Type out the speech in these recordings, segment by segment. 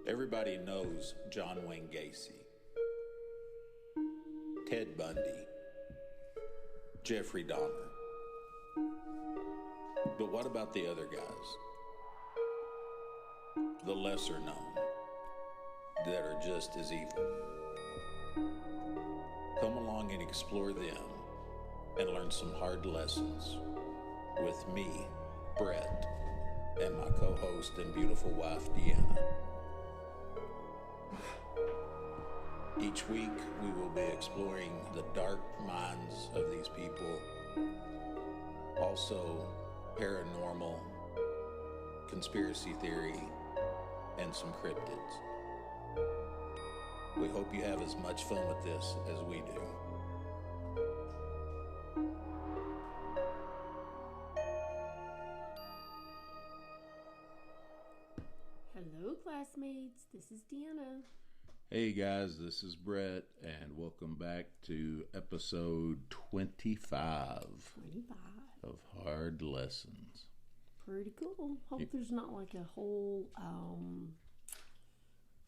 Everybody knows John Wayne Gacy, Ted Bundy, Jeffrey Dahmer. But what about the other guys? The lesser known, that are just as evil. Come along and explore them and learn some hard lessons with me, Brett, and my co-host and beautiful wife, Deanna. Each week, we will be exploring the dark minds of these people, also paranormal, conspiracy theory, and some cryptids. We hope you have as much fun with this as we do. Hello, classmates. This is Deanna. Hey guys, this is Brett, and welcome back to episode 25 of Hard Lessons. Pretty cool. Hope there's not like a whole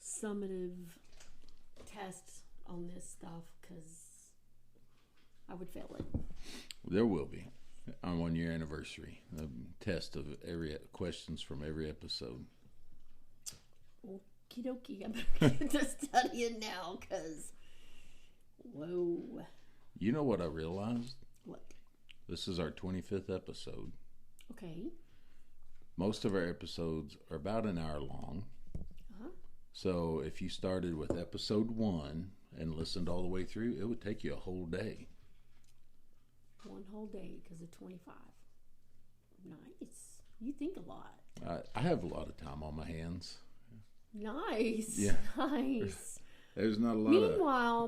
summative test on this stuff, because I would fail it. There will be on 1 year anniversary, a test of every questions from every episode. Okie dokie, I'm going to get to studying now, because, whoa. You know what I realized? What? This is our 25th episode. Okay. Most of our episodes are about an hour long. Uh-huh. So if you started with episode 1 and listened all the way through, it would take you a whole day. One whole day because of 25. Nice. You think a lot. I have a lot of time on my hands. Nice. Yeah. Nice. There's not a lot Meanwhile,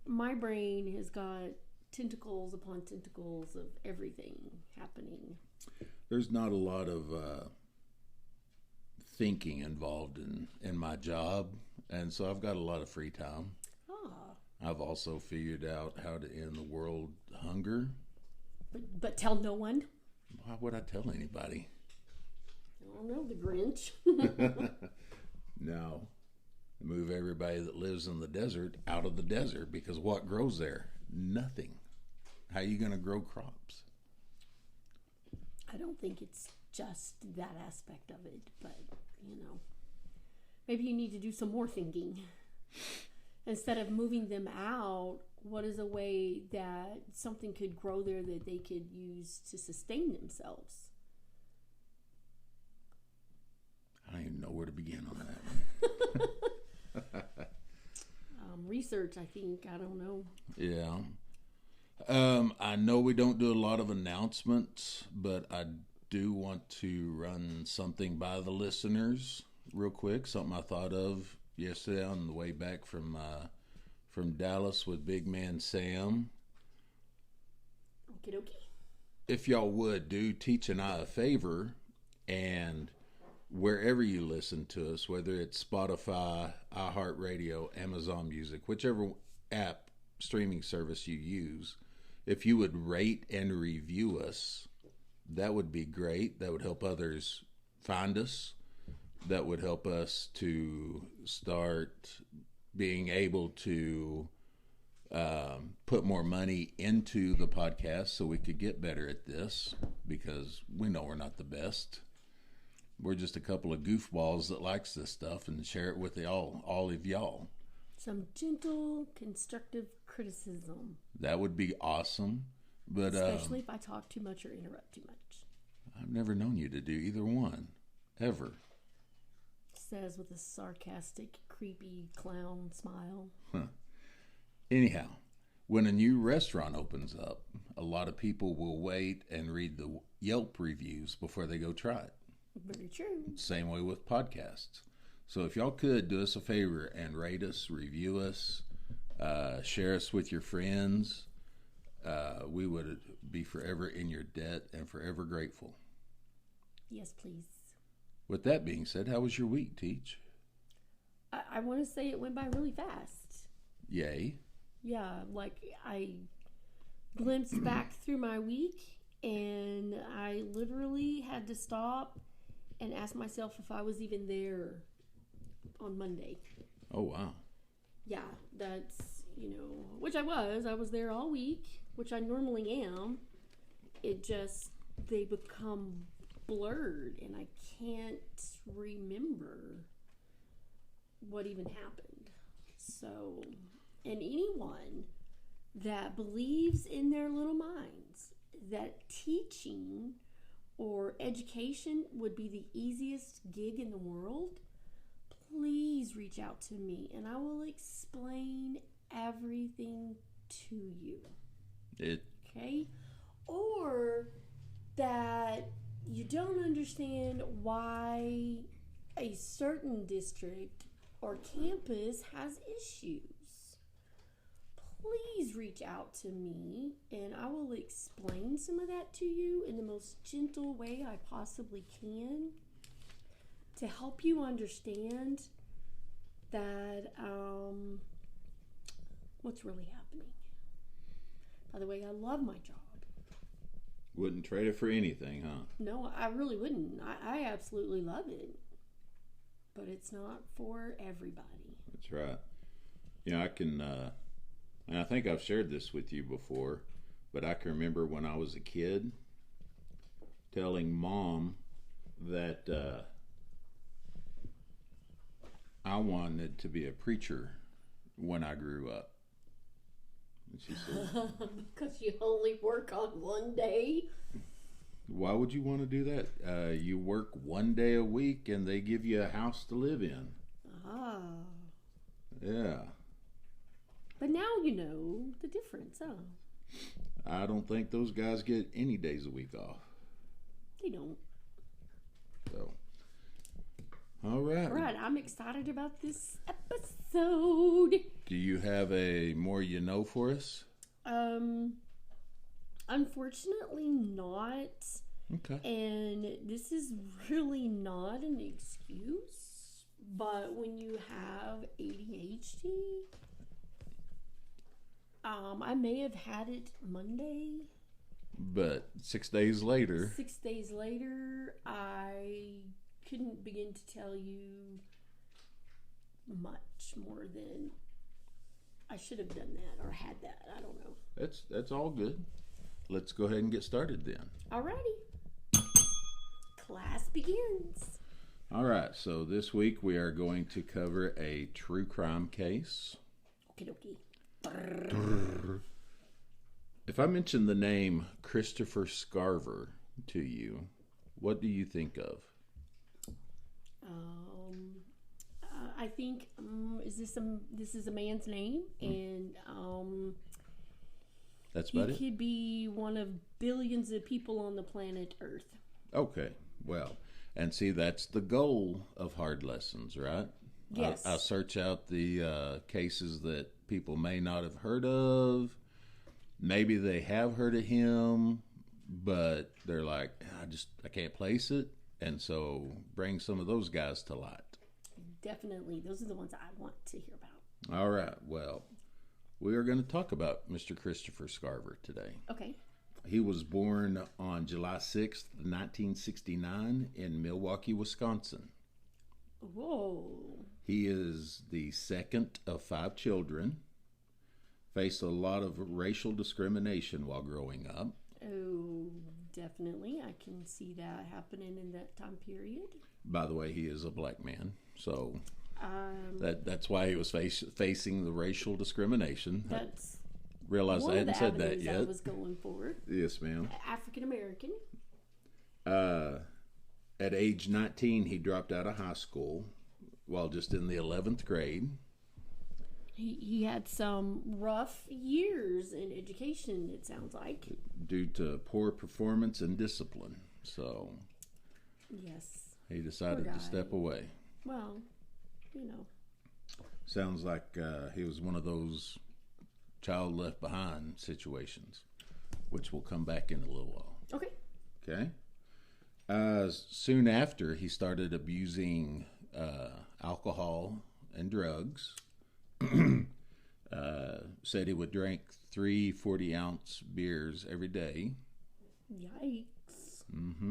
my brain has got tentacles upon tentacles of everything happening. There's not a lot of thinking involved in my job, and so I've got a lot of free time. I've also figured out how to end the world hunger. But tell no one. Why would I tell anybody? I don't know, the Grinch. No. Move everybody that lives in the desert out of the desert, because what grows there? Nothing. How are you going to grow crops? I don't think it's just that aspect of it, but, maybe you need to do some more thinking. Instead of moving them out, what is a way that something could grow there that they could use to sustain themselves? I don't even know where to begin on that. Research, I think. I don't know. Yeah. I know we don't do a lot of announcements, but I do want to run something by the listeners real quick. Something I thought of yesterday on the way back from Dallas with Big Man Sam. Okie dokie. If y'all would do Teach and I a favor, and wherever you listen to us, whether it's Spotify, iHeartRadio, Amazon Music, whichever app streaming service you use, if you would rate and review us, that would be great. That would help others find us. That would help us to start being able to put more money into the podcast so we could get better at this, because we know we're not the best. We're just a couple of goofballs that likes this stuff and share it with all of y'all. Some gentle, constructive criticism. That would be awesome. But especially if I talk too much or interrupt too much. I've never known you to do either one, ever. Says with a sarcastic, creepy clown smile. Huh. Anyhow, when a new restaurant opens up, a lot of people will wait and read the Yelp reviews before they go try it. Very true. Same way with podcasts. So if y'all could do us a favor and rate us, review us, share us with your friends, we would be forever in your debt and forever grateful. Yes, please. With that being said, how was your week, Teach? I want to say it went by really fast. Yay. Yeah, like I glimpsed back through my week, and I literally had to stop and ask myself if I was even there on Monday. Oh, wow. Yeah, that's, which I was there all week, which I normally am. It just, they become blurred and I can't remember what even happened. So, and anyone that believes in their little minds that teaching or education would be the easiest gig in the world, please reach out to me and I will explain everything to you. Okay? Or that you don't understand why a certain district or campus has issues. Please reach out to me and I will explain some of that to you in the most gentle way I possibly can to help you understand that what's really happening. By the way, I love my job. Wouldn't trade it for anything, huh? No, I really wouldn't. I absolutely love it. But it's not for everybody. That's right. I can, and I think I've shared this with you before, but I can remember when I was a kid telling Mom that I wanted to be a preacher when I grew up. And she said, because you only work on one day? Why would you want to do that? You work one day a week and they give you a house to live in. Ah. Yeah. But now you know the difference, huh? I don't think those guys get any days a week off. They don't. So, all right. All right, I'm excited about this episode. Do you have a more for us? Unfortunately not. Okay. And this is really not an excuse, but when you have ADHD, I may have had it Monday. But 6 days later. 6 days later, I couldn't begin to tell you much more than I should have done that or had that. I don't know. That's all good. Let's go ahead and get started then. Alrighty. Class begins. All right. So this week we are going to cover a true crime case. Okie dokie. If I mention the name Christopher Scarver to you, what do you think of? I think this is a man's name, and that's about it. He could be one of billions of people on the planet Earth. Okay, well, and see, that's the goal of Hard Lessons, right? Yes. I search out the cases that people may not have heard of. Maybe they have heard of him, but they're like, I can't place it, and so bring some of those guys to light. Definitely. Those are the ones I want to hear about. All right. Well, we are going to talk about Mr. Christopher Scarver today. Okay. He was born on July 6th, 1969 in Milwaukee, Wisconsin. Whoa. He is the second of 5 children. Faced a lot of racial discrimination while growing up. Oh, definitely. I can see that happening in that time period. By the way, he is a black man, so that's why he was facing the racial discrimination. That's realized I hadn't said that yet. I was going for. Yes, ma'am. African American. At age 19, he dropped out of high school while just in the 11th grade. He had some rough years in education, it sounds like. Due to poor performance and discipline. So, yes. He decided to step away. Well, Sounds like he was one of those child left behind situations, which will come back in a little while. Okay. Okay. Soon after, he started abusing alcohol and drugs. Said he would drink 3 40-ounce beers every day. Yikes.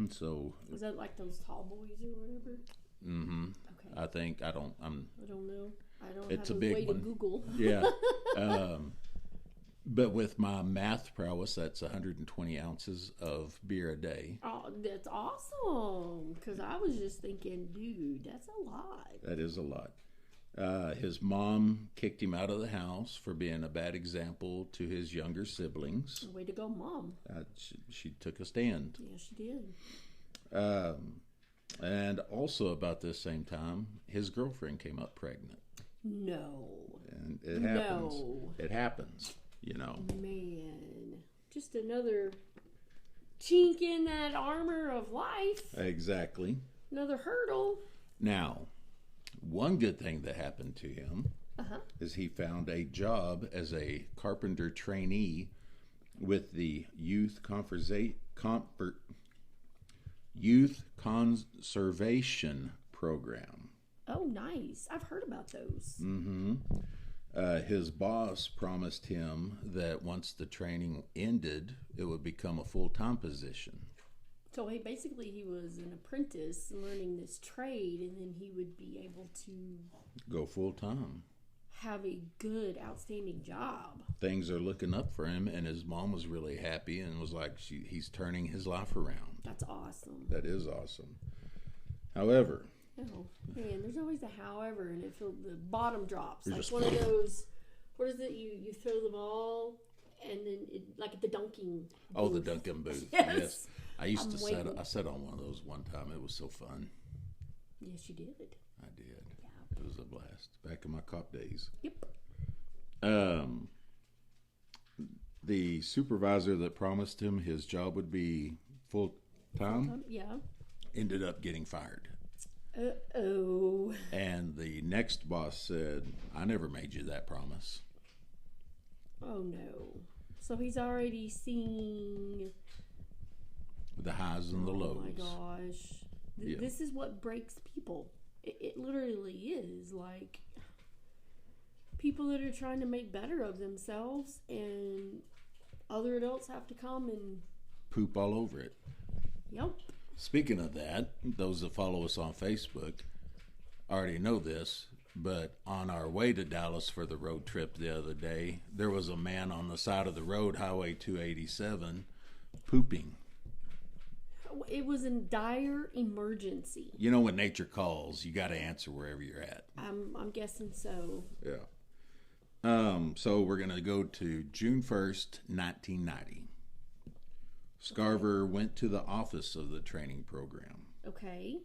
So was that like those tall boys or whatever? Okay. I think. I don't know. I don't It's have a a big way one. to Google. Yeah. But with my math prowess, that's 120 ounces of beer a day. Oh, that's awesome. Because I was just thinking, dude, that's a lot. That is a lot. His mom kicked him out of the house for being a bad example to his younger siblings. Way to go, Mom. She took a stand. Yeah, she did. And also about this same time, his girlfriend came up pregnant. No. And it happens. No. It happens, you know. Man. Just another chink in that armor of life. Exactly. Another hurdle. Now, one good thing that happened to him is he found a job as a carpenter trainee with the Youth Conservation Program. Oh, nice. I've heard about those. Mm-hmm. His boss promised him that once the training ended, it would become a full-time position. So he was an apprentice learning this trade, and then he would be able to go full-time. Have a good, outstanding job. Things are looking up for him, and his mom was really happy and was like, he's turning his life around. That's awesome. That is awesome. However... Oh, man, there's always a however, and the bottom drops. Like just one of those, what is it? You throw the ball, and then like at the dunking booth. Oh, the dunking booth. Yes. I sat on one of those one time. It was so fun. Yes, you did. I did. Yeah. It was a blast. Back in my cop days. Yep. The supervisor that promised him his job would be full-time yeah. ended up getting fired. Uh-oh. And the next boss said, I never made you that promise. Oh, no. So he's already seeing... the highs and the lows. Oh, my gosh. Yeah. This is what breaks people. It literally is. Like, people that are trying to make better of themselves, and other adults have to come and... poop all over it. Yep. Speaking of that, those that follow us on Facebook already know this, but on our way to Dallas for the road trip the other day, there was a man on the side of the road, Highway 287, pooping. It was in dire emergency. You know, when nature calls, you got to answer wherever you're at. I'm guessing so. Yeah. So we're going to go to June 1st, 1990. Scarver went to the office of the training program. Okay.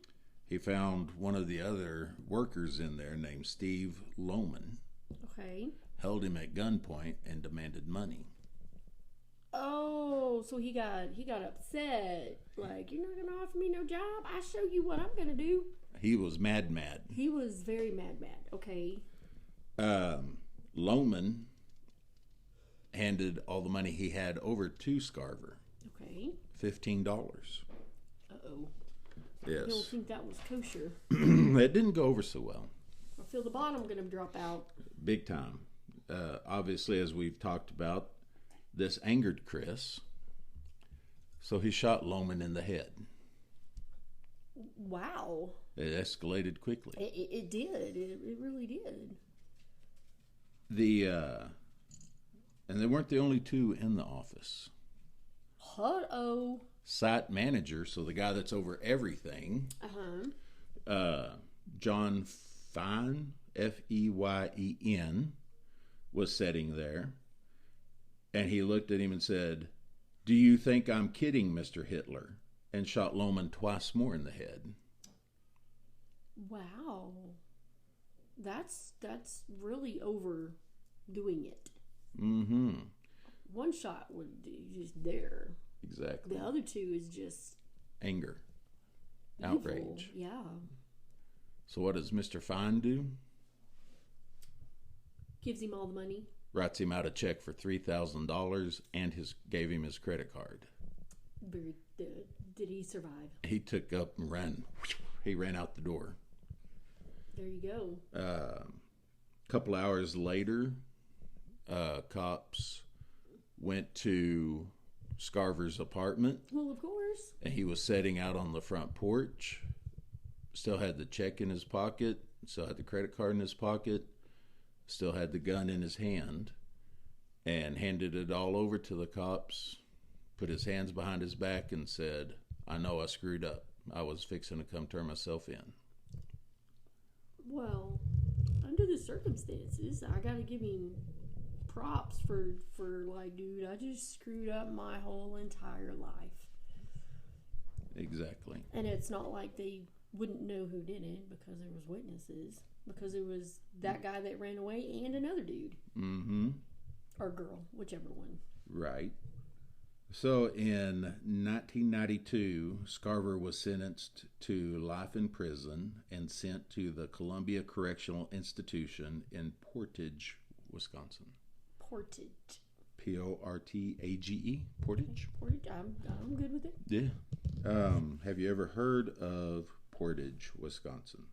He found one of the other workers in there named Steve Lohman. Okay. Held him at gunpoint and demanded money. Oh, so he got upset. Like, you're not going to offer me no job? I show you what I'm going to do. He was mad. He was very mad. Okay. Lohman handed all the money he had over to Scarver. Okay. $15. Uh-oh. Yes. I don't think that was kosher. It didn't go over so well. I feel the bottom going to drop out. Big time. Obviously, as we've talked about, this angered Chris, so he shot Lohman in the head. Wow. It escalated quickly. It did. It really did. And they weren't the only two in the office. Uh-oh. Site manager, so the guy that's over everything, John Feyen, Feyen, was sitting there, and he looked at him and said, "Do you think I'm kidding, Mr. Hitler?" and shot Lohman twice more in the head. Wow. That's really overdoing it. Mm-hmm. One shot would do just there. Exactly. The other two is just anger, evil. outrage. Yeah. So what does Mr. Feyen do? Gives him all the money. Writes him out a check for $3,000 and gave him his credit card. Very good. Did he survive? He took up and ran. He ran out the door. There you go. A couple hours later, cops went to Scarver's apartment. Well, of course. And he was sitting out on the front porch, still had the check in his pocket, still had the credit card in his pocket, still had the gun in his hand, and handed it all over to the cops, put his hands behind his back, and said, I know I screwed up. I was fixing to come turn myself in. Well, under the circumstances, I gotta give him props for like, dude, I just screwed up my whole entire life. Exactly. And it's not like they wouldn't know who did it because there was witnesses. Because it was that guy that ran away and another dude. Mm-hmm. Or girl, whichever one. Right. So in 1992, Scarver was sentenced to life in prison and sent to the Columbia Correctional Institution in Portage, Wisconsin. Portage. Portage. Portage? Portage. I'm good with it. Yeah. Have you ever heard of Portage, Wisconsin?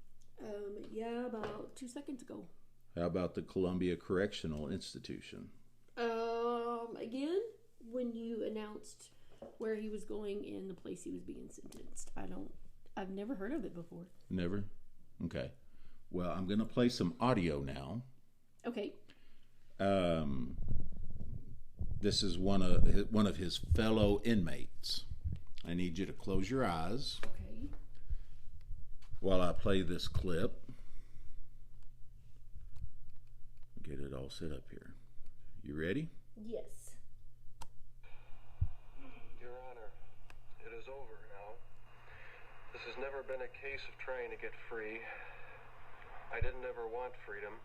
Yeah, about 2 seconds ago. How about the Columbia Correctional Institution? Again, when you announced where he was going and the place he was being sentenced, I've never heard of it before. Never? Okay. Well, I'm going to play some audio now. Okay. This is one of his fellow inmates. I need you to close your eyes. Okay. While I play this clip. Get it all set up here. You ready? Yes. Your Honor, it is over now. This has never been a case of trying to get free. I didn't ever want freedom.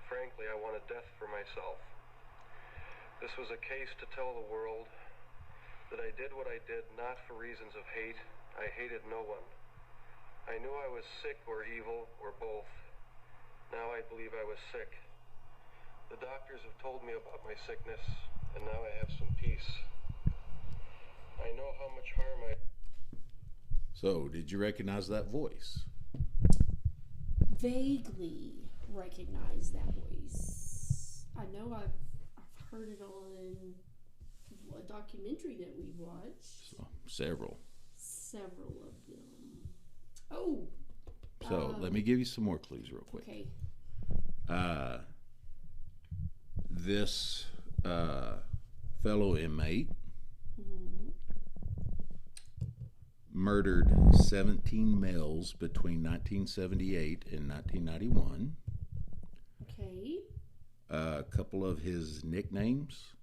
Frankly, I wanted death for myself. This was a case to tell the world that I did what I did not for reasons of hate. I hated no one. I knew I was sick or evil or both. Now I believe I was sick. The doctors have told me about my sickness, and now I have some peace. I know how much harm I... So, did you recognize that voice? Vaguely recognize that voice. I know I've heard it on a documentary that we watched. So, several. Several of them. Oh. So, let me give you some more clues real quick. Okay. This fellow inmate murdered 17 males between 1978 and 1991. Okay. A couple of his nicknames: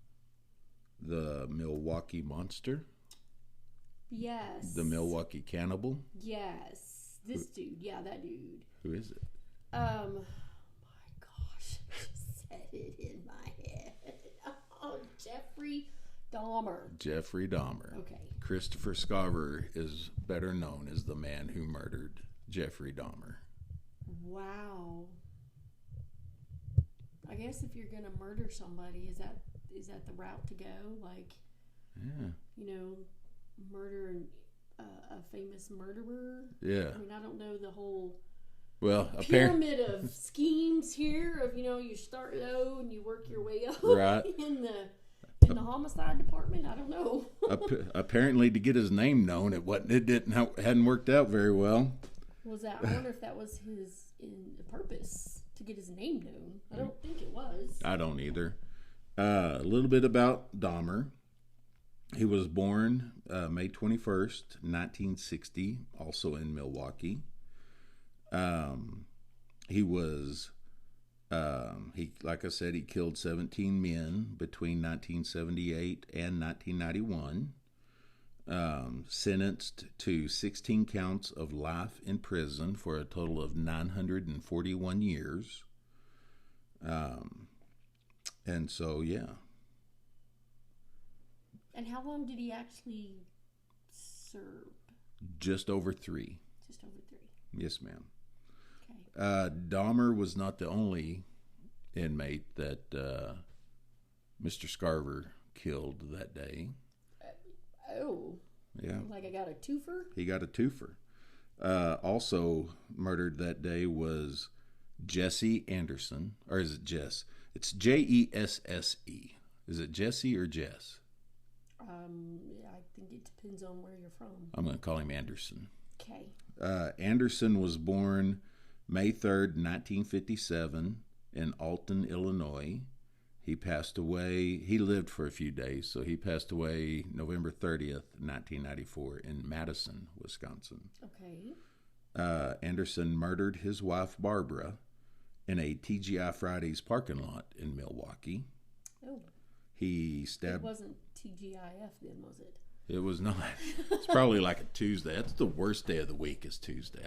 the Milwaukee Monster. Yes. The Milwaukee Cannibal. Yes. This dude. Yeah, that dude. Who is it? Oh my gosh. I just said it in my head. Oh, Jeffrey Dahmer. Jeffrey Dahmer. Okay. Christopher Scarver is better known as the man who murdered Jeffrey Dahmer. Wow. I guess if you're gonna murder somebody, is that the route to go? Like, yeah, murder a famous murderer. Yeah. I mean, I don't know the whole pyramid of schemes here. Of you start low and you work your way up. Right. in the homicide department. I don't know. Apparently, to get his name known, hadn't worked out very well. I wonder if that was his purpose, to get his name known. I don't think it was. I don't either. A little bit about Dahmer. He was born May 21st, 1960, also in Milwaukee. Like I said, he killed 17 men between 1978 and 1991. Sentenced to 16 counts of life in prison for a total of 941 years. And so, yeah. And how long did he actually serve? Just over 3. Just over 3. Yes, ma'am. Okay. Dahmer was not the only inmate that Mr. Scarver killed that day. Oh. Yeah. Like I got a twofer? He got a twofer. Also murdered that day was Jesse Anderson. Or is it Jess? It's Jesse. Is it Jesse or Jess? I think it depends on where you're from. I'm going to call him Anderson. Okay. Anderson was born May 3rd, 1957 in Alton, Illinois. He passed away, he lived for a few days, so he passed away November 30th, 1994 in Madison, Wisconsin. Okay. Anderson murdered his wife, Barbara, in a TGI Fridays parking lot in Milwaukee. Oh. He stabbed... It wasn't TGIF then, was it? It was not. It's probably like a Tuesday. That's the worst day of the week is Tuesday.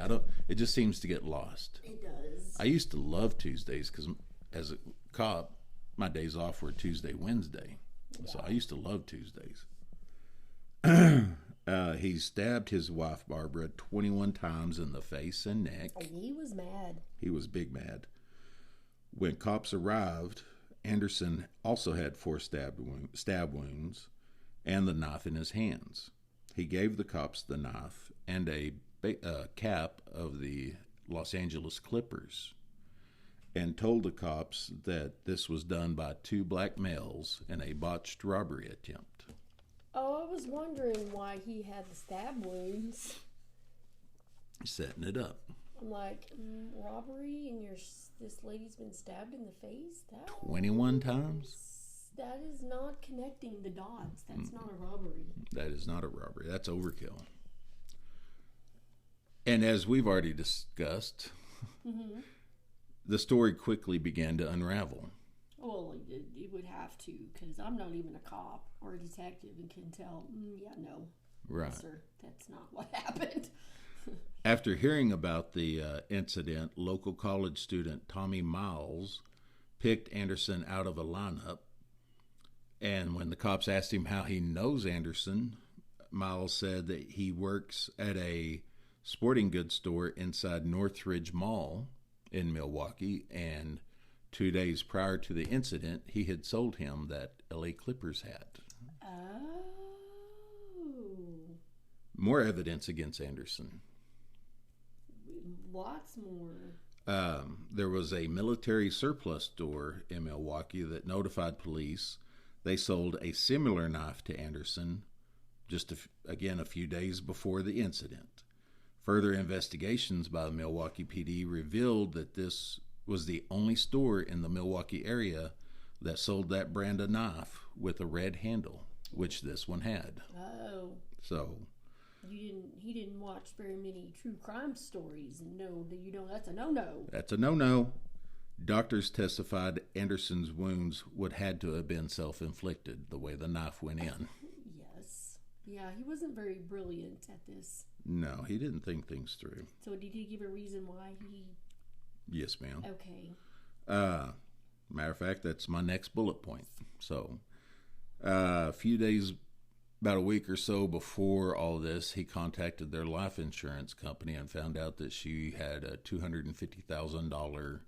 It just seems to get lost. It does. I used to love Tuesdays because as a cop, my days off were Tuesday, Wednesday. Yeah. So I used to love Tuesdays. He stabbed his wife, Barbara, 21 times in the face and neck. He was mad. He was big mad. When cops arrived, Anderson also had 4 stab wounds and the knife in his hands. He gave the cops the knife and a cap of the Los Angeles Clippers and told the cops that this was done by 2 black males in a botched robbery attempt. Oh, I was wondering why he had the stab wounds. Setting it up. I'm like, robbery and this lady's been stabbed in the face? 21 times? That is not connecting the dots. That's not a robbery. That is not a robbery. That's overkill. And as we've already discussed, the story quickly began to unravel. Well, it would have to, because I'm not even a cop or a detective and can tell, no. Right. Sir, that's not what happened. After hearing about the incident, local college student Tommy Miles picked Anderson out of a lineup. And when the cops asked him how he knows Anderson, Miles said that he works at a sporting goods store inside Northridge Mall in Milwaukee, and 2 days prior to the incident, he had sold him that LA Clippers hat. Oh. More evidence against Anderson. Lots more. There was a military surplus store in Milwaukee that notified police. They sold a similar knife to Anderson just, a few days before the incident. Further investigations by the Milwaukee PD revealed that this was the only store in the Milwaukee area that sold that brand of knife with a red handle, which this one had. Oh. So... He didn't watch very many true crime stories and that's a no-no. That's a no-no. Doctors testified Anderson's wounds would had to have been self-inflicted the way the knife went in. Yes. Yeah, he wasn't very brilliant at this. No, he didn't think things through. So did he give a reason why he... Yes, ma'am. Okay. Matter of fact, that's my next bullet point. So, about a week or so before all this, he contacted their life insurance company and found out that she had a $250,000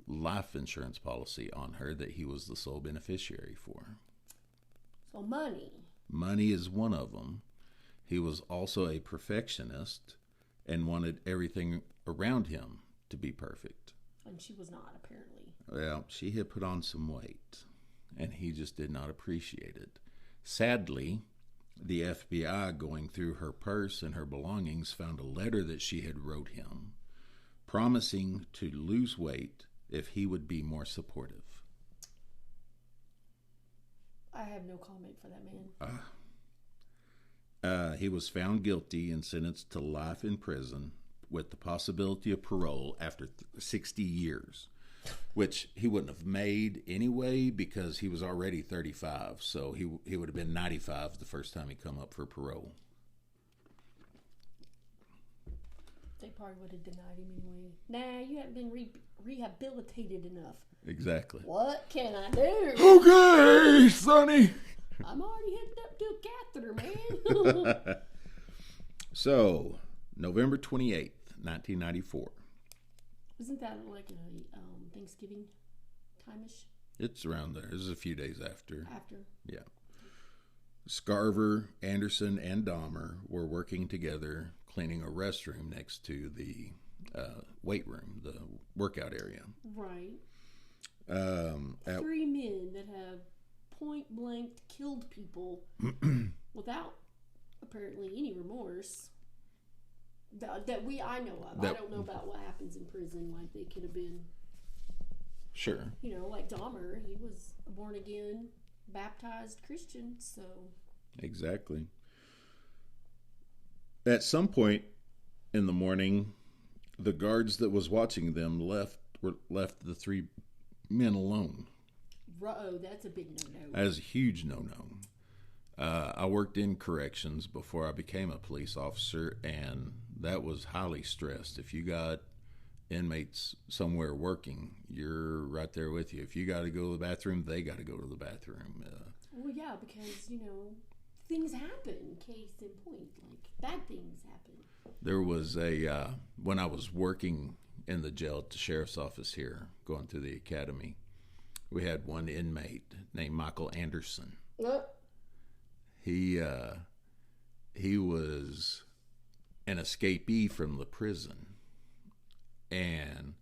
life insurance policy on her that he was the sole beneficiary for. So money. Money is one of them. He was also a perfectionist and wanted everything around him to be perfect. And she was not, apparently. Well, she had put on some weight, and he just did not appreciate it. Sadly, the FBI, going through her purse and her belongings, found a letter that she had wrote him, promising to lose weight if he would be more supportive. I have no comment for that man. He was found guilty and sentenced to life in prison with the possibility of parole after 60 years, which he wouldn't have made anyway because he was already 35, so he would have been 95 the first time he come up for parole. They probably would have denied him anyway. Nah, you haven't been rehabilitated enough. Exactly. What can I do? Okay, Sonny. I'm already headed up to a catheter, man. So, November 28th, 1994. Wasn't that like a Thanksgiving time-ish? It's around there. This is a few days after. After? Yeah. Scarver, Anderson, and Dahmer were working together cleaning a restroom next to the weight room, the workout area. Right. 3 men that have point-blank killed people without apparently any remorse. I know of. I don't know about what happens in prison. Like, they could have been... Sure. Like Dahmer, he was a born-again, baptized Christian, so... Exactly. At some point in the morning, the guards that was watching them left the three men alone. Oh, that's a big no-no. That is a huge no-no. I worked in corrections before I became a police officer, and that was highly stressed. If you got inmates somewhere working, you're right there with you. If you got to go to the bathroom, they got to go to the bathroom. Well, yeah, because, things happen, case in point. Like, bad things happen. There was when I was working in the jail at the sheriff's office here, going through the academy, we had one inmate named Michael Anderson. He was an escapee from the prison, and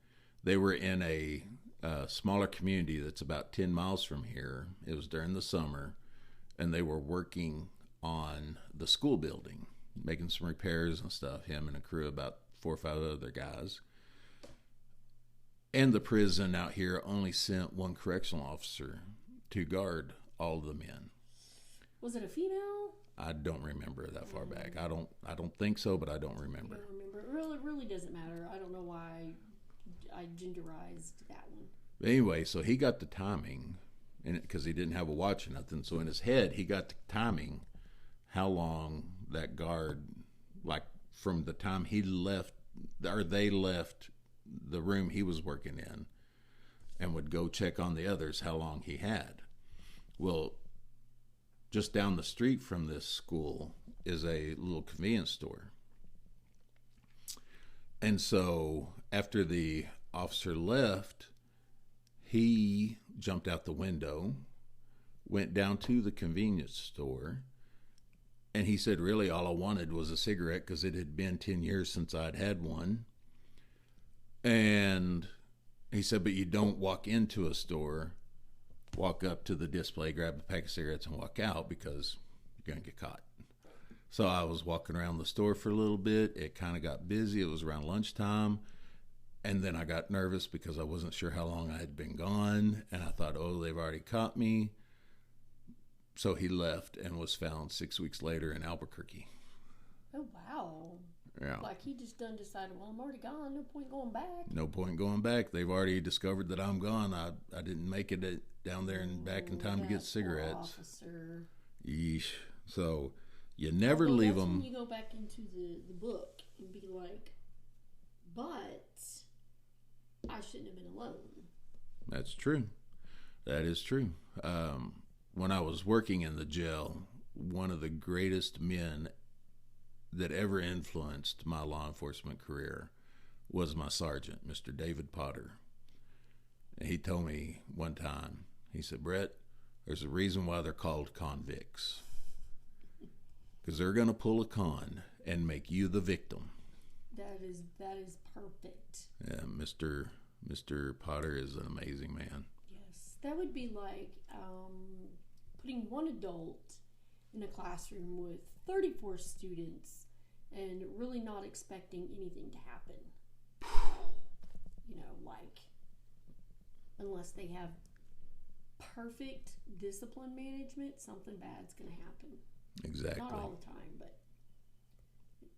they were in a smaller community that's about 10 miles from here. It was during the summer, and they were working on the school building, making some repairs and stuff, him and a crew, about 4 or 5 other guys. And the prison out here only sent one correctional officer to guard all the men. Was it a female? I don't remember that far back. I don't think so, but I don't remember. I don't remember. It really doesn't matter. I don't know why I genderized that one. But anyway, so he got the timing, because he didn't have a watch or nothing. So in his head, he got the timing, how long that guard, like from the time he left, or they left the room he was working in, and would go check on the others, how long he had. Well, just down the street from this school is a little convenience store. And so after the officer left, he jumped out the window, went down to the convenience store, and he said, really, all I wanted was a cigarette, because it had been 10 years since I'd had one. And he said, but you don't walk into a store, walk up to the display, grab a pack of cigarettes, and walk out, because you're going to get caught. So I was walking around the store for a little bit. It kind of got busy. It was around lunchtime. And then I got nervous because I wasn't sure how long I had been gone. And I thought, oh, they've already caught me. So he left and was found 6 weeks later in Albuquerque. Oh, wow. Yeah. Like, he just done decided, well, I'm already gone. No point going back. No point going back. They've already discovered that I'm gone. I didn't make it down there and back in time to get cigarettes. Officer. Yeesh. So you never leave them. When you go back into the book and be like, but I shouldn't have been alone. That's true. That is true. When I was working in the jail, one of the greatest men that ever influenced my law enforcement career was my sergeant, Mr. David Potter. And he told me one time, he said, Brett, there's a reason why they're called convicts. Because they're going to pull a con and make you the victim. That is perfect. Yeah, Mr. Potter is an amazing man. Yes, that would be like putting one adult in a classroom with 34 students and really not expecting anything to happen. Like, unless they have perfect discipline management, something bad's going to happen. Exactly. Not all the time, but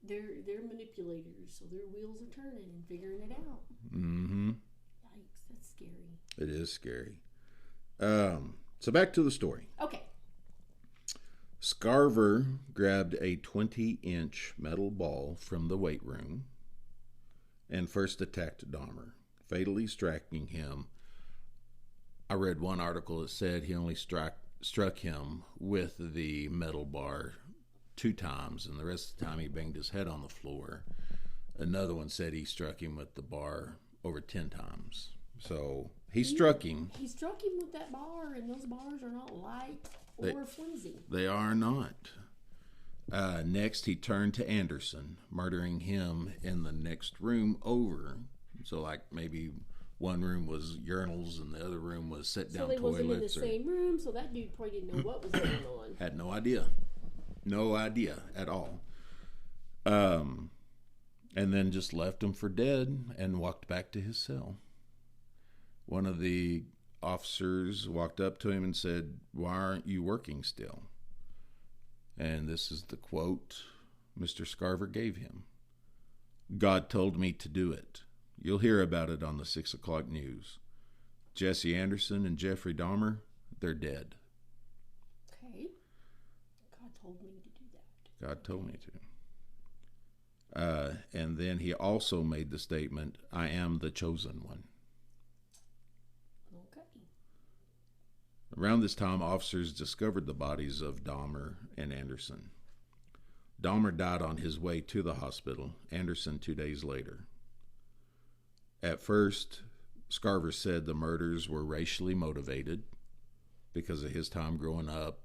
they're manipulators, so their wheels are turning and figuring it out. Mm-hmm. Yikes, that's scary. It is scary. So back to the story. Okay. Scarver grabbed a 20-inch metal ball from the weight room and first attacked Dahmer, fatally striking him. I read one article that said he only struck him with the metal bar 2 times, and the rest of the time he banged his head on the floor. Another one said he struck him with the bar over 10 times. So he struck him. He struck him with that bar, and those bars are not light or flimsy. They are not. Next, he turned to Anderson, murdering him in the next room over. So, like, maybe one room was urinals and the other room was sit-down toilets. So they wasn't in the same room, so that dude probably didn't know what was going on. Had no idea. No idea at all. and then just left him for dead and walked back to his cell. One of the officers walked up to him and said, "Why aren't you working still?" And this is the quote Mr. Scarver gave him. "God told me to do it. You'll hear about it on the 6 o'clock news. Jesse Anderson and Jeffrey Dahmer, they're dead." Okay. God told me to do that. God told me to. And then he also made the statement, "I am the chosen one." Okay. Around this time, officers discovered the bodies of Dahmer and Anderson. Dahmer died on his way to the hospital, Anderson 2 days later. At first, Scarver said the murders were racially motivated because of his time growing up,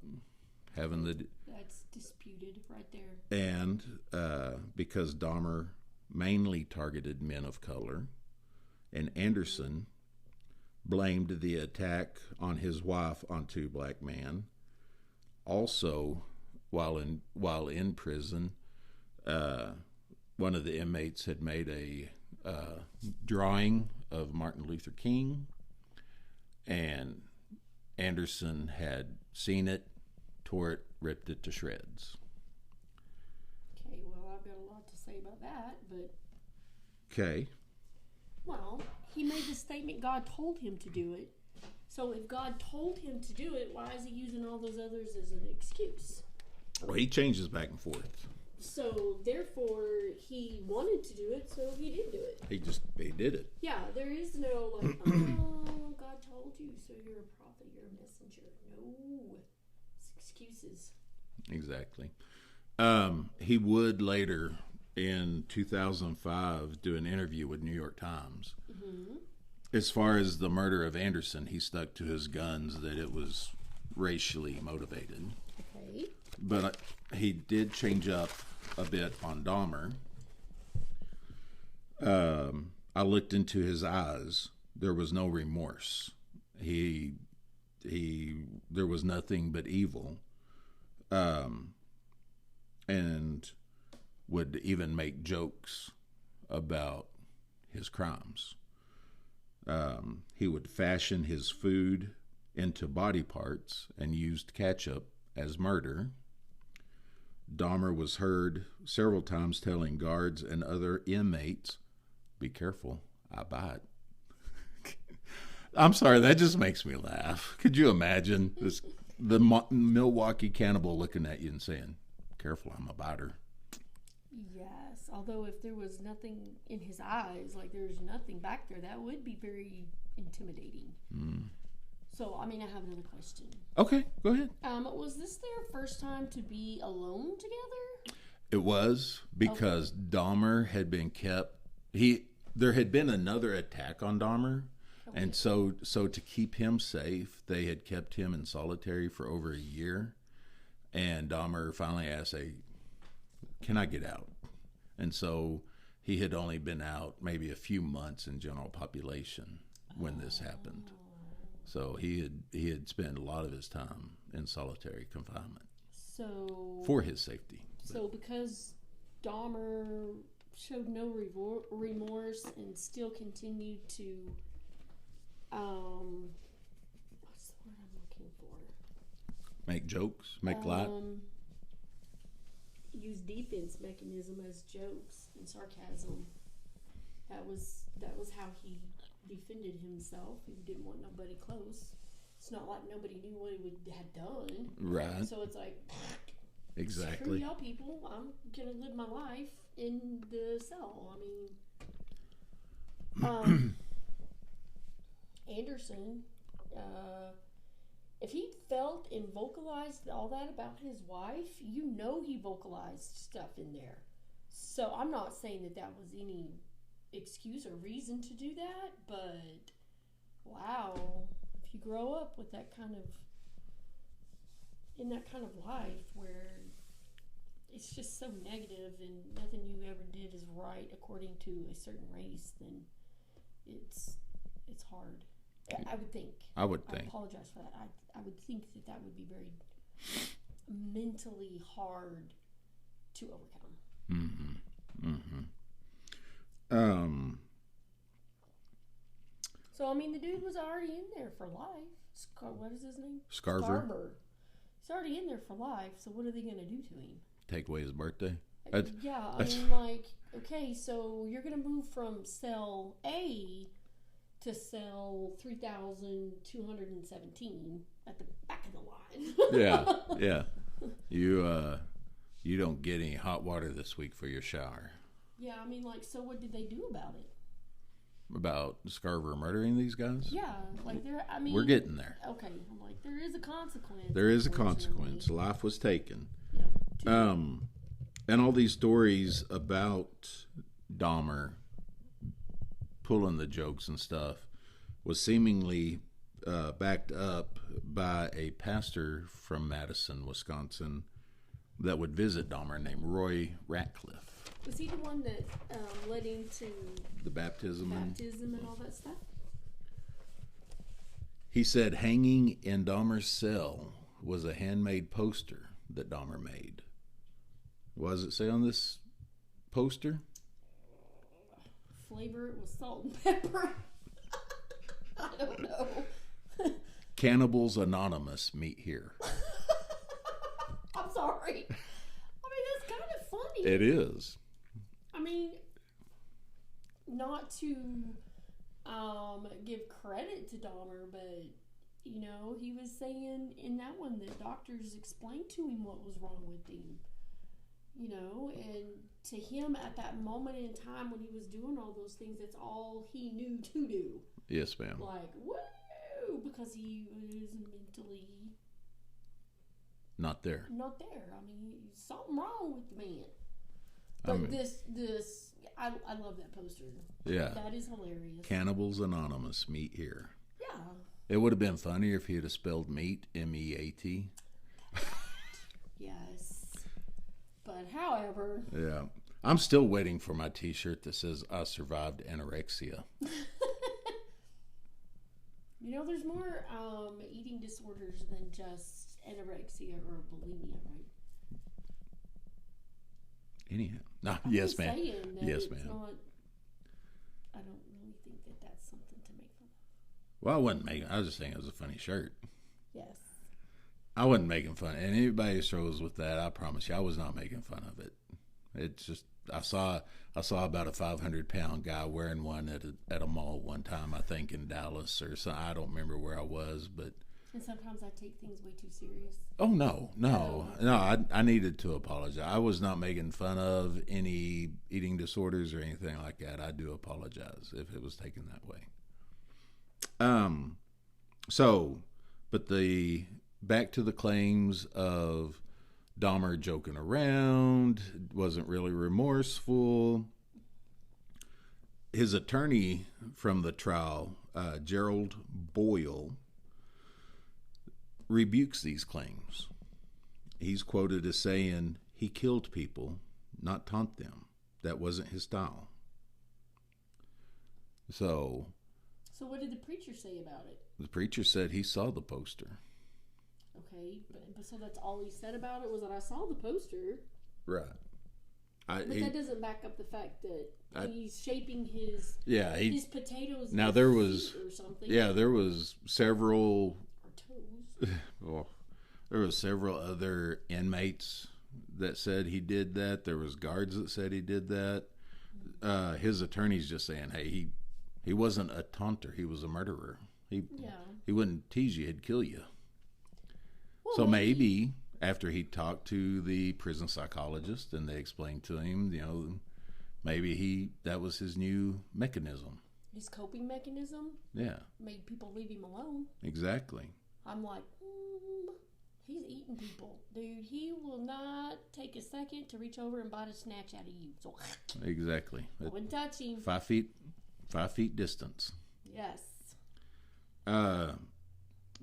having the... That's disputed right there. And because Dahmer mainly targeted men of color, and Anderson blamed the attack on his wife on 2 black men. Also, while in prison, one of the inmates had made a drawing of Martin Luther King, and Anderson had seen it, tore it, ripped it to shreds. Okay, well, I've got a lot to say about that, but... Okay. Well, he made the statement God told him to do it. So if God told him to do it, why is he using all those others as an excuse? Well, he changes back and forth. So, therefore, he wanted to do it, so he did do it. He did it. Yeah, there is no, like, oh, God told you, so you're a prophet, you're a messenger. No. It's excuses. Exactly. He would later, in 2005, do an interview with New York Times. Mm-hmm. As far as the murder of Anderson, he stuck to his guns that it was racially motivated. Okay. But he did change up a bit on Dahmer. I looked into his eyes. There was no remorse. There was nothing but evil. And would even make jokes about his crimes. He would fashion his food into body parts and used ketchup as murder. Dahmer was heard several times telling guards and other inmates, "Be careful, I bite." I'm sorry, that just makes me laugh. Could you imagine the Milwaukee cannibal looking at you and saying, "Careful, I'm a biter"? Yes, although if there was nothing in his eyes, like there's nothing back there, that would be very intimidating. Mm. So, I mean, I have another question. Okay, go ahead. Was this their first time to be alone together? It was, because Dahmer had been kept. There had been another attack on Dahmer, and so to keep him safe, they had kept him in solitary for over a year. And Dahmer finally asked, "Hey, can I get out?" And so he had only been out maybe a few months in general population when this happened. So he had spent a lot of his time in solitary confinement. So for his safety. So because Dahmer showed no remorse and still continued to what's the word I'm looking for? Make jokes, make light. Use defense mechanism as jokes and sarcasm. That was how he defended himself. He didn't want nobody close. It's not like nobody knew what he had done. Right. So it's like, exactly. Screw y'all people. I'm gonna live my life in the cell. I mean, Anderson, if he felt and vocalized all that about his wife, you know he vocalized stuff in there. So I'm not saying that was any excuse or reason to do that, but wow, if you grow up with that kind of life where it's just so negative and nothing you ever did is right according to a certain race, then it's hard. I would think. I apologize for that. I would think that would be very mentally hard to overcome. Mm-hmm. Mm-hmm. So, I mean, the dude was already in there for life. What is his name? Scarver. He's already in there for life, so what are they going to do to him? Take away his birthday? Yeah, I mean, like, okay, so you're going to move from cell A to cell 3,217 at the back of the line. Yeah. You don't get any hot water this week for your shower. Yeah, I mean, like, so what did they do about it? About Scarver murdering these guys? Yeah, like, we're getting there. Okay, I'm like, there is a consequence. There is a consequence. Life was taken. Yep. And all these stories about Dahmer pulling the jokes and stuff was seemingly backed up by a pastor from Madison, Wisconsin, that would visit Dahmer named Roy Ratcliffe. Was he the one that led into the baptism and all that stuff? He said hanging in Dahmer's cell was a handmade poster that Dahmer made. What does it say on this poster? Flavor it with salt and pepper. I don't know. Cannibals Anonymous, meet here. I'm sorry. I mean, that's kind of funny. It is. I mean, not to give credit to Dahmer, but, you know, he was saying in that one that doctors explained to him what was wrong with him. You know, and to him at that moment in time when he was doing all those things, that's all he knew to do. Yes, ma'am. Like, woo! Because he was mentally not there. I mean, something wrong with the man. But I love that poster. Yeah. That is hilarious. Cannibals Anonymous, meet here. Yeah. It would have been funnier if he had spelled meat, M-E-A-T. Yes. But however. Yeah. I'm still waiting for my t-shirt that says I survived anorexia. You know, there's more eating disorders than just anorexia or bulimia, right? Anyhow. No, yes, ma'am. Yes, ma'am. I don't really think that that's something to make fun of. Well, I wasn't making. I was just saying it was a funny shirt. Yes. I wasn't making fun. And anybody who struggles with that, I promise you, I was not making fun of it. It's just I saw about a 500-pound guy wearing one at a mall one time. I think in Dallas or something. I don't remember where I was, but. And sometimes I take things way too serious. Oh no! I needed to apologize. I was not making fun of any eating disorders or anything like that. I do apologize if it was taken that way. But back to the claims of Dahmer joking around, wasn't really remorseful. His attorney from the trial, Gerald Boyle, rebukes these claims. He's quoted as saying, he killed people, not taunt them. That wasn't his style. So what did the preacher say about it? The preacher said he saw the poster. Okay, but so that's all he said about it was that I saw the poster. Right. But that doesn't back up the fact that he's shaping his potatoes. Now there was or something. Yeah, there was several. Or toes. Well, there was several other inmates that said he did that. There was guards that said he did that. His attorney's just saying, hey, he wasn't a taunter. He was a murderer. He wouldn't tease you. He'd kill you. Well, so maybe after he talked to the prison psychologist and they explained to him, maybe that was his new mechanism. His coping mechanism? Yeah. Made people leave him alone. Exactly. I'm like, he's eating people. Dude, he will not take a second to reach over and bite a snatch out of you. So exactly. I wouldn't touch him. 5 feet distance. Yes.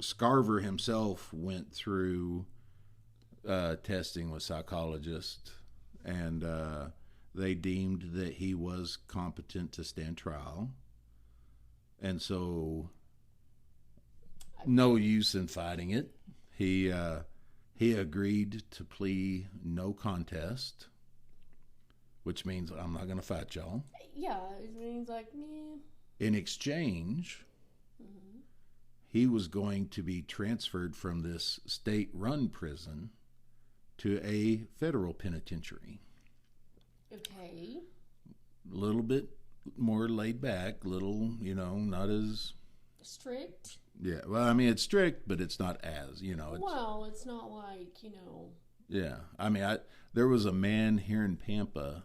Scarver himself went through testing with psychologists, and they deemed that he was competent to stand trial. And so, no use in fighting it. He agreed to plea no contest. which means I'm not going to fight y'all. Yeah, it means like, meh. In exchange, he was going to be transferred from this state-run prison to a federal penitentiary. Okay. A little bit more laid back, not as... Strict? Yeah, well, I mean, it's strict, but it's not as, It's not like, Yeah, I mean, there was a man here in Pampa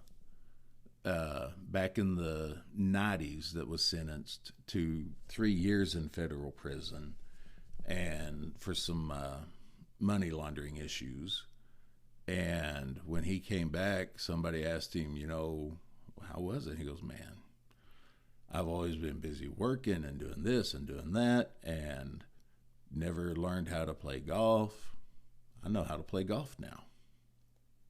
back in the 90s that was sentenced to 3 years in federal prison and for some money laundering issues. And when he came back, somebody asked him, how was it? He goes, man, I've always been busy working and doing this and doing that and never learned how to play golf. I know how to play golf now.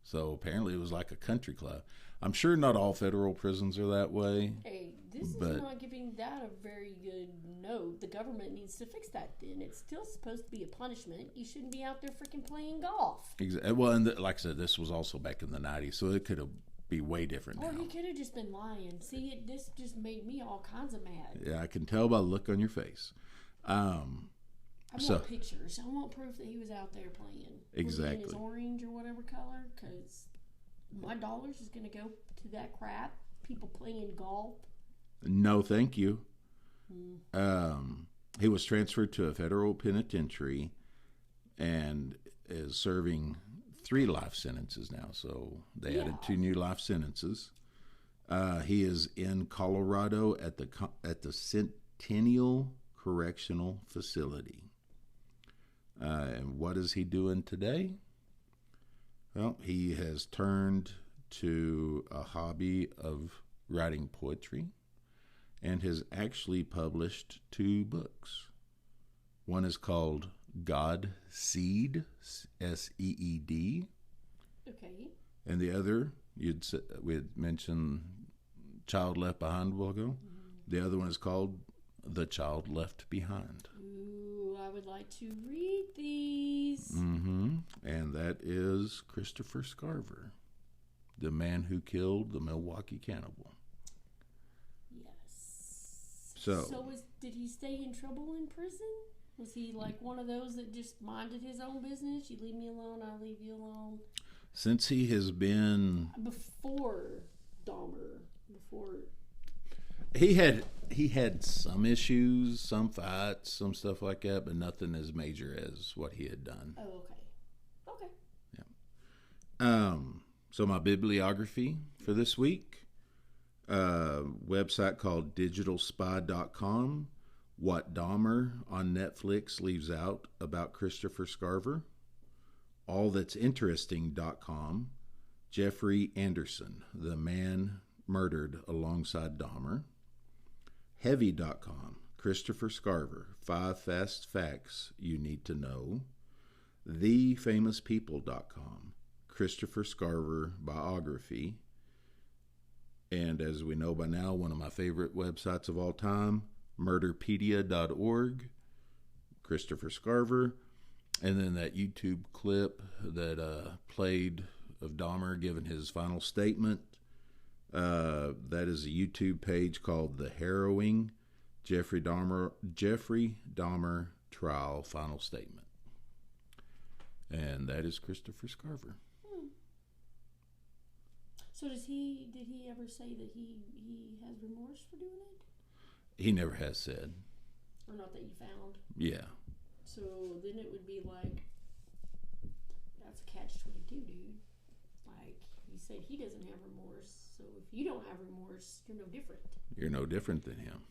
So apparently it was like a country club. I'm sure not all federal prisons are that way. Hey, this is not giving that a very good note. The government needs to fix that then. It's still supposed to be a punishment. You shouldn't be out there freaking playing golf. Exactly. Well, and like I said, this was also back in the 90s, so it could have be way different now. Or he could have just been lying. See, this just made me all kinds of mad. Yeah, I can tell by the look on your face. I want pictures. I want proof that he was out there playing. Exactly. In his orange or whatever color, because my dollars is going to go to that crap. People playing golf. No, thank you. He was transferred to a federal penitentiary and is serving 3 life sentences now. So they added 2 new life sentences. He is in Colorado at the Centennial Correctional Facility. And what is he doing today? Well, he has turned to a hobby of writing poetry and has actually published 2 books. One is called God Seed, Seed. Okay. And the other, we had mentioned Child Left Behind a while ago. The other one is called The Child Left Behind. Ooh, I would like to read these. And that is Christopher Scarver, the man who killed the Milwaukee cannibal. Yes. So did he stay in trouble in prison? Was he like one of those that just minded his own business? You leave me alone, I'll leave you alone. Since he has been... Before Dahmer, He had some issues, some fights, some stuff like that, but nothing as major as what he had done. Oh, okay. Yeah. So my bibliography for this week, website called digitalspy.com, What Dahmer on Netflix leaves out about Christopher Scarver, allthat'sinteresting.com, Jeffrey Anderson, the man murdered alongside Dahmer, heavy.com, Christopher Scarver, 5 fast facts you need to know, thefamouspeople.com, Christopher Scarver biography, and as we know by now, one of my favorite websites of all time, murderpedia.org, Christopher Scarver, and then that YouTube clip that played of Dahmer giving his final statement. That is a YouTube page called The Harrowing Jeffrey Dahmer Trial Final Statement. And that is Christopher Scarver. So did he ever say that he has remorse for doing it? He never has said. Or not that you found? Yeah. So then it would be like, that's a catch-22, dude. Like, you said he doesn't have remorse, so if you don't have remorse, you're no different. You're no different than him.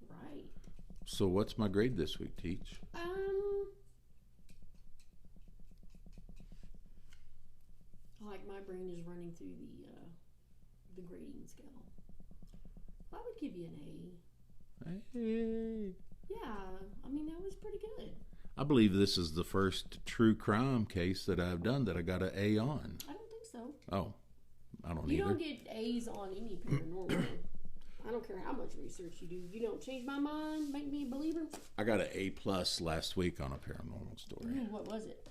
Right. So what's my grade this week, Teach? Like my brain is running through the grading scale. I would give you an A. Hey. Yeah, I mean, that was pretty good. I believe this is the first true crime case that I've done that I got an A on. I don't think so. Oh, I don't You either. don't get A's on any paranormal. I don't care how much research you do. You don't change my mind, make me a believer. I got an A+ last week on a paranormal story. Ooh, what was it?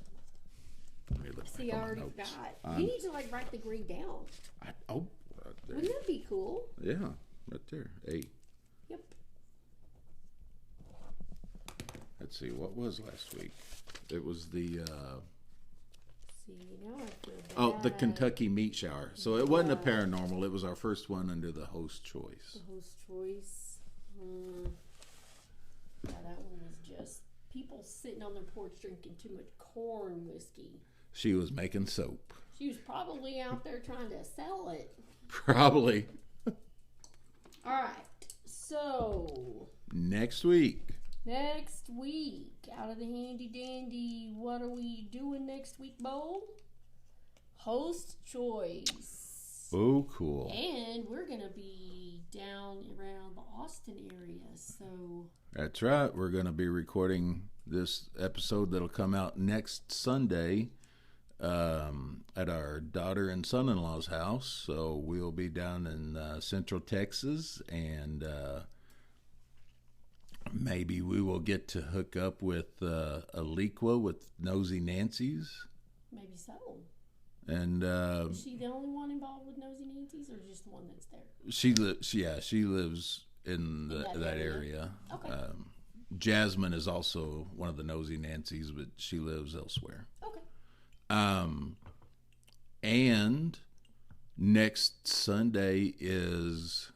Let me look See, back I on my already notes. got. You need to write the grade down. right there. Wouldn't that be cool? Yeah, right there. A. Yep. Let's see, what was last week? It was the See, now I feel bad. oh, the Kentucky meat shower. So it wasn't a paranormal. It was our first one under the host choice. The host choice. Yeah, that one was just people sitting on their porch drinking too much corn whiskey. She was making soap. She was probably out there trying to sell it. Probably. All right. So Next week. Out of the handy dandy, what are we doing next week, Bo? Host choice. Oh, cool. And we're going to be down around the Austin area, so... That's right. We're going to be recording this episode that'll come out next Sunday at our daughter and son-in-law's house. So we'll be down in Central Texas, and maybe we will get to hook up with Aliqua with Nosy Nancy's. Maybe so. And is she the only one involved with Nosy Nancy's, or just the one that's there? She lives in that area. Okay. Jasmine is also one of the Nosy Nancy's, but she lives elsewhere. Okay. And next Sunday is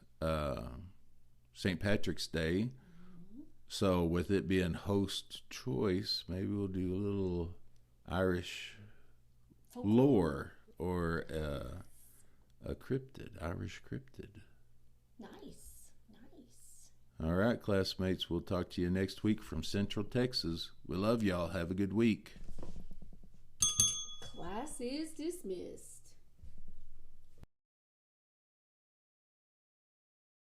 St. Patrick's Day. Mm-hmm. So with it being host choice, maybe we'll do a little Irish lore or a Irish cryptid. Nice. All right, classmates, we'll talk to you next week from Central Texas. We love y'all. Have a good week. Class is dismissed.